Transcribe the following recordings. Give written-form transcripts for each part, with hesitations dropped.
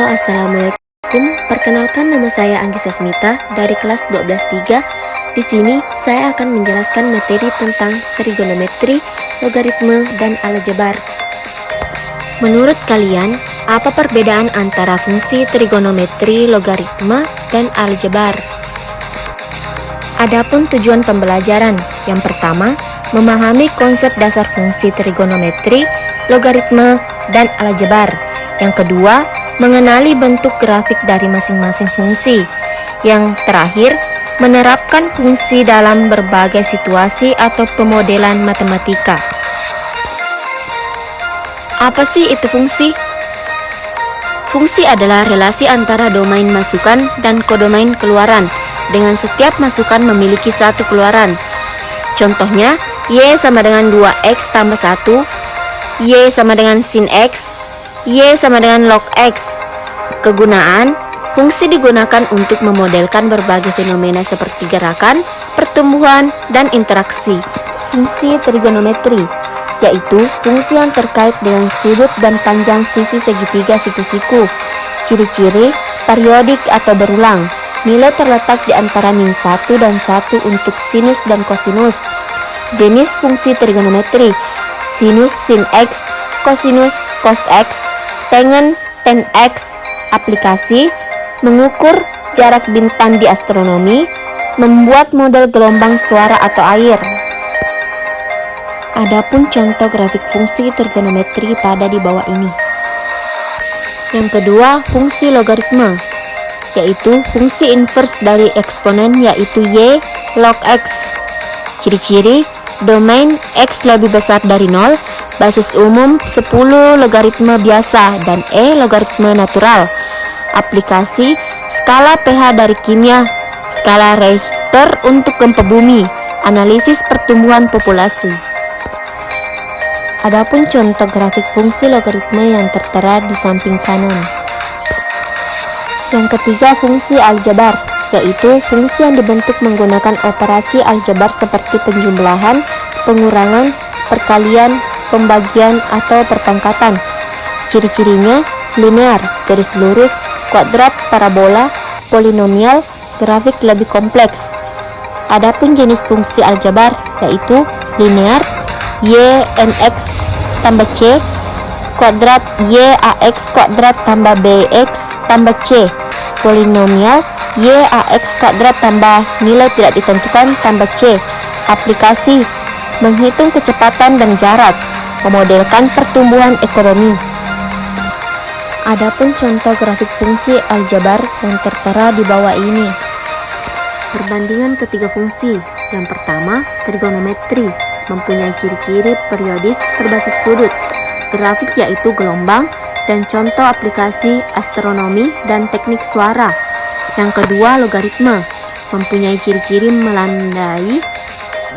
Halo, assalamualaikum. Perkenalkan, nama saya Anggisa Smita dari kelas 12-3. Di sini saya akan menjelaskan materi tentang trigonometri, logaritma, dan aljabar. Menurut kalian, apa perbedaan antara fungsi trigonometri, logaritma, dan aljabar? Adapun tujuan pembelajaran, yang pertama, memahami konsep dasar fungsi trigonometri, logaritma, dan aljabar. Yang kedua, mengenali bentuk grafik dari masing-masing fungsi. Yang terakhir, menerapkan fungsi dalam berbagai situasi atau pemodelan matematika. Apa sih itu fungsi? Fungsi adalah relasi antara domain masukan dan kodomain keluaran, dengan setiap masukan memiliki satu keluaran. Contohnya, Y sama dengan 2X tambah 1, Y sama dengan sin X, Y sama dengan log X. Kegunaan, fungsi digunakan untuk memodelkan berbagai fenomena seperti gerakan, pertumbuhan, dan interaksi. Fungsi trigonometri, yaitu fungsi yang terkait dengan sudut dan panjang sisi segitiga siku-siku. Ciri-ciri, periodik atau berulang. Nilai terletak di antara -1 dan 1 untuk sinus dan kosinus. Jenis fungsi trigonometri, sinus sin X, kosinus cos X, tangen tan X. Aplikasi, mengukur jarak bintang di astronomi, membuat model gelombang suara atau air. Adapun contoh grafik fungsi trigonometri pada di bawah ini. Yang kedua, fungsi logaritma, yaitu fungsi inverse dari eksponen, yaitu Y log X. Ciri-ciri, domain X lebih besar dari 0, basis umum 10 logaritma biasa dan logaritma natural. Aplikasi, skala pH dari kimia, skala Richter untuk gempa bumi, analisis pertumbuhan populasi. Adapun contoh grafik fungsi logaritma yang tertera di samping kanan. Yang ketiga, fungsi aljabar, yaitu fungsi yang dibentuk menggunakan operasi aljabar seperti penjumlahan, pengurangan, perkalian, pembagian, atau perpangkatan. Ciri-cirinya, linear, garis lurus, kuadrat, parabola, polinomial, grafik lebih kompleks. Adapun jenis fungsi aljabar, yaitu linear, Y mx tambah C, kuadrat Y ax kuadrat tambah bx tambah C, polinomial Y ax kuadrat tambah nilai tidak ditentukan tambah C. Aplikasi, menghitung kecepatan dan jarak, memodelkan pertumbuhan ekonomi. Adapun contoh grafik fungsi aljabar yang tertera di bawah ini. Perbandingan ketiga fungsi. Yang pertama, trigonometri, mempunyai ciri-ciri periodik berbasis sudut, grafik yaitu gelombang, dan contoh aplikasi astronomi dan teknik suara. Yang kedua, logaritma, mempunyai ciri-ciri melandai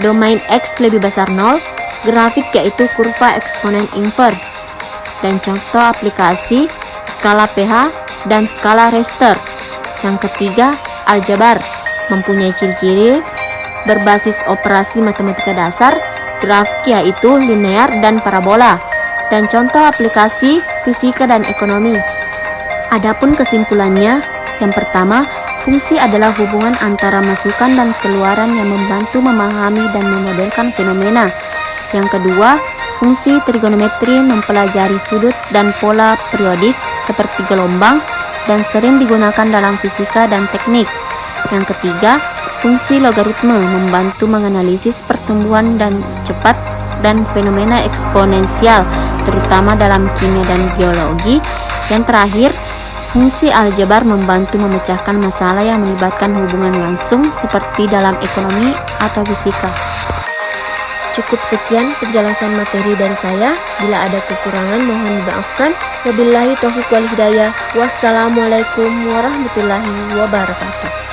domain X lebih besar 0, grafik yaitu kurva eksponen inverse, dan contoh aplikasi skala pH dan skala Richter. Yang ketiga, aljabar, mempunyai ciri-ciri berbasis operasi matematika dasar, grafik yaitu linear dan parabola, dan contoh aplikasi fisika dan ekonomi. Adapun kesimpulannya, yang pertama, fungsi adalah hubungan antara masukan dan keluaran yang membantu memahami dan memodelkan fenomena. Yang kedua, fungsi trigonometri mempelajari sudut dan pola periodik seperti gelombang dan sering digunakan dalam fisika dan teknik. Yang ketiga, fungsi logaritma membantu menganalisis pertumbuhan dan cepat dan fenomena eksponensial, terutama dalam kimia dan geologi. Yang terakhir, fungsi aljabar membantu memecahkan masalah yang melibatkan hubungan langsung seperti dalam ekonomi atau fisika. Cukup sekian penjelasan materi dari saya. Bila ada kekurangan mohon dimaafkan. Wabillahi taufiq wal hidayah. Wassalamualaikum warahmatullahi wabarakatuh.